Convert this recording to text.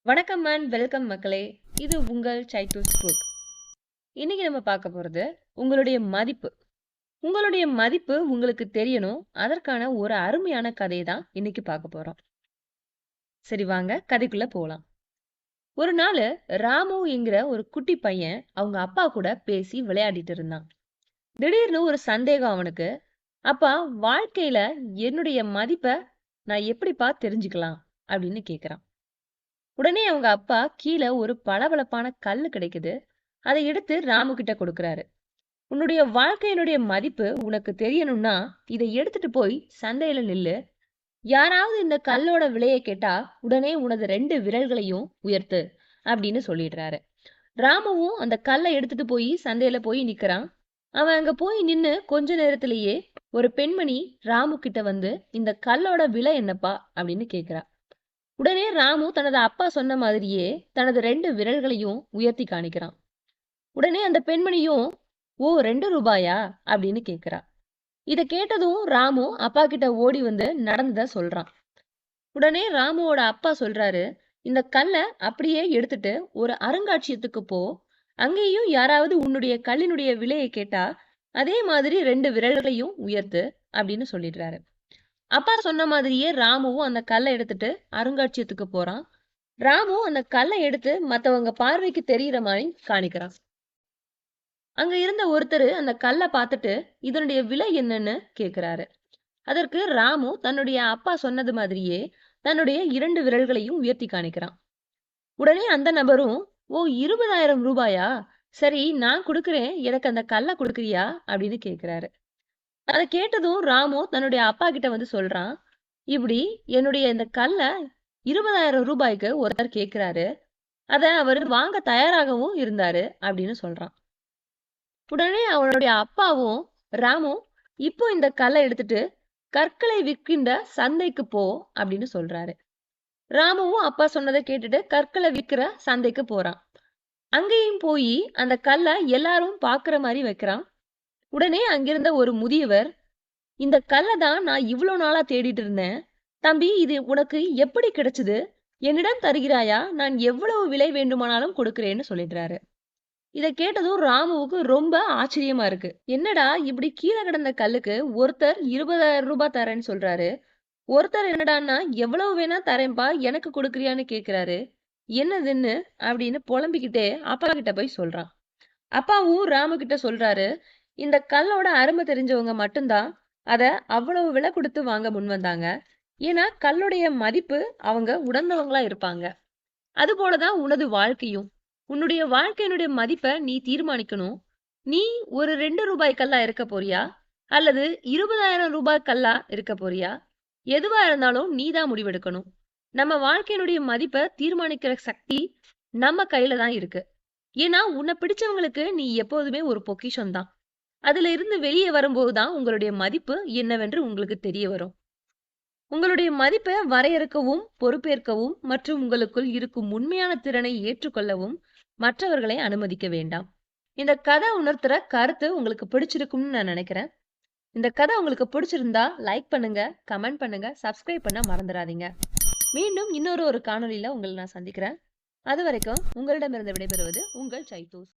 வணக்கம் and welcome மக்களே. இது உங்கள் சைட்டூஸ் புக். இன்னைக்கு நம்ம பார்க்க போறது உங்களுடைய மதிப்பு. உங்களுடைய மதிப்பு உங்களுக்கு தெரியணும். அதற்கான ஒரு அருமையான கதையை தான் இன்னைக்கு பார்க்க போறோம். சரி வாங்க கதைக்குள்ள போலாம். ஒரு நாள் ராமு என்கிற ஒரு குட்டி பையன் அவங்க அப்பா கூட பேசி விளையாடிட்டு இருந்தான். திடீர்னு ஒரு சந்தேகம் அவனுக்கு. அப்பா, வாழ்க்கையில என்னுடைய மதிப்பை நான் எப்படிப்பா தெரிஞ்சுக்கலாம் அப்படின்னு கேக்குறான். உடனே அவங்க அப்பா கீழே ஒரு பளபளப்பான கல்லு கிடைக்குது. அதை எடுத்து ராமு கிட்ட கொடுக்கறாரு. உன்னுடைய வாழ்க்கையினுடைய மதிப்பு உனக்கு தெரியணும்னா இதை எடுத்துட்டு போய் சந்தையில நில்லு. யாராவது இந்த கல்லோட விலையை கேட்டா உடனே உனது 2 விரல்களையும் உயர்த்து அப்படின்னு சொல்லிடுறாரு. ராமுவும் அந்த கல்லை எடுத்துட்டு போய் சந்தையில போய் நிக்கிறான். அவன் அங்க போய் நின்னு கொஞ்ச நேரத்திலேயே ஒரு பெண்மணி ராமு கிட்ட வந்து இந்த கல்லோட விலை என்னப்பா அப்படின்னு கேக்குறா. உடனே ராமு தனது அப்பா சொன்ன மாதிரியே தனது 2 விரல்களையும் உயர்த்தி காணிக்கிறான். உடனே அந்த பெண்மணியும், ஓ 2 ரூபாயா அப்படின்னு கேக்குறா. இத கேட்டதும் ராமு அப்பா கிட்ட ஓடி வந்து நடந்தத சொல்றான். உடனே ராமுவோட அப்பா சொல்றாரு, இந்த கல்ல அப்படியே எடுத்துட்டு ஒரு அருங்காட்சியகத்துக்கு போ. அங்கேயும் யாராவது உன்னுடைய கல்லினுடைய விலையை கேட்டா அதே மாதிரி 2 விரல்களையும் உயர்த்து அப்படின்னு சொல்லிடுறாரு. அப்பா சொன்ன மாதிரியே ராமுவும் அந்த கல்லை எடுத்துட்டு அருங்காட்சியகத்துக்கு போறான். ராமு அந்த கல்லை எடுத்து மத்தவங்க பார்வைக்கு தெரியற மாதிரி காணிக்கிறான். அங்க இருந்த ஒருத்தர் அந்த கல்லை பார்த்துட்டு இதனுடைய விலை என்னன்னு கேக்குறாரு. அதற்கு ராமு தன்னுடைய அப்பா சொன்னது மாதிரியே தன்னுடைய 2 விரல்களையும் உயர்த்தி காணிக்கிறான். உடனே அந்த நபரும், ஓ 20,000 ரூபாயா, சரி நான் கொடுக்கிறேன், எனக்கு அந்த கல்லை கொடுக்குறியா அப்படின்னு கேக்குறாரு. அதை கேட்டதும் ராமு தன்னுடைய அப்பா கிட்ட வந்து சொல்றான், இப்படி என்னுடைய இந்த கல்லை 20,000 ரூபாய்க்கு ஒருத்தர் கேட்கிறாரு. அத அவரு வாங்க தயாராகவும் இருந்தாரு அப்படின்னு சொல்றான். உடனே அவனுடைய அப்பாவும், ராமு இப்போ இந்த கல்லை எடுத்துட்டு கற்களை விற்கின்ற சந்தைக்கு போ அப்படின்னு சொல்றாரு. ராமுவும் அப்பா சொன்னதை கேட்டுட்டு கற்களை விற்கிற சந்தைக்கு போறான். அங்கேயும் போய் அந்த கல்லை எல்லாரும் பாக்குற மாதிரி வைக்கிறான். உடனே அங்கிருந்த ஒரு முதியவர், இந்த கல்லை தான் நான் இவ்வளவு நாளா தேடிட்டு இருந்தேன். தம்பி, இது உனக்கு எப்படி கிடைச்சது? என்னிடம் தருகிறாயா? நான் எவ்வளவு விலை வேண்டுமானாலும் கொடுக்கிறேன்னு சொல்லிடுறாரு. இதை கேட்டதும் ராமுவுக்கு ரொம்ப ஆச்சரியமா இருக்கு. என்னடா இப்படி கீழே கிடந்த கல்லுக்கு ஒருத்தர் 20,000 ரூபாய் தரேன்னு சொல்றாரு. ஒருத்தர் என்னடான்னா எவ்வளவு வேணா தரேன்பா, எனக்கு கொடுக்குறியான்னு கேக்குறாரு. என்னதுன்னு அப்படின்னு புலம்பிக்கிட்டே அப்பா கிட்ட போய் சொல்றான். அப்பாவும் ராமு கிட்ட சொல்றாரு, இந்த கல்லோட அருமை தெரிஞ்சவங்க மட்டும்தான் அத அவ்வளவு விலை கொடுத்து வாங்க முன் வந்தாங்க. ஏன்னா கல்லுடைய மதிப்பு அவங்க உணர்ந்தவங்களா இருப்பாங்க. அது போலதான் உனது வாழ்க்கையும். உன்னுடைய வாழ்க்கையினுடைய மதிப்பை நீ தீர்மானிக்கணும். நீ ஒரு 2 ரூபாய் கல்லா இருக்க போறியா, அல்லது 20,000 ரூபாய் கல்லா இருக்க போறியா? எதுவா இருந்தாலும் நீதான் முடிவெடுக்கணும். நம்ம வாழ்க்கையினுடைய மதிப்பை தீர்மானிக்கிற சக்தி நம்ம கையில தான் இருக்கு. ஏன்னா உன்னை பிடிச்சவங்களுக்கு நீ எப்போதுமே ஒரு பொக்கிஷம் தான். அதுல இருந்து வெளியே வரும்போதுதான் உங்களுடைய மதிப்பு என்னவென்று உங்களுக்கு தெரிய வரும். உங்களுடைய மதிப்பை வரையறுக்கவும், பொறுப்பேற்கவும் மற்றும் உங்களுக்குள் இருக்கும் உண்மையான திறனை ஏற்றுக்கொள்ளவும் மற்றவர்களை அனுமதிக்க வேண்டாம். இந்த கதை உணர்த்துற கருத்து உங்களுக்கு பிடிச்சிருக்கும்னு நான் நினைக்கிறேன். இந்த கதை உங்களுக்கு பிடிச்சிருந்தா லைக் பண்ணுங்க, கமெண்ட் பண்ணுங்க, சப்ஸ்கிரைப் பண்ண மறந்துடாதீங்க. மீண்டும் இன்னொரு காணொளியில உங்களை நான் சந்திக்கிறேன். அது வரைக்கும் உங்களிடமிருந்து விடைபெறுவது உங்கள் சைத்தூஸ்.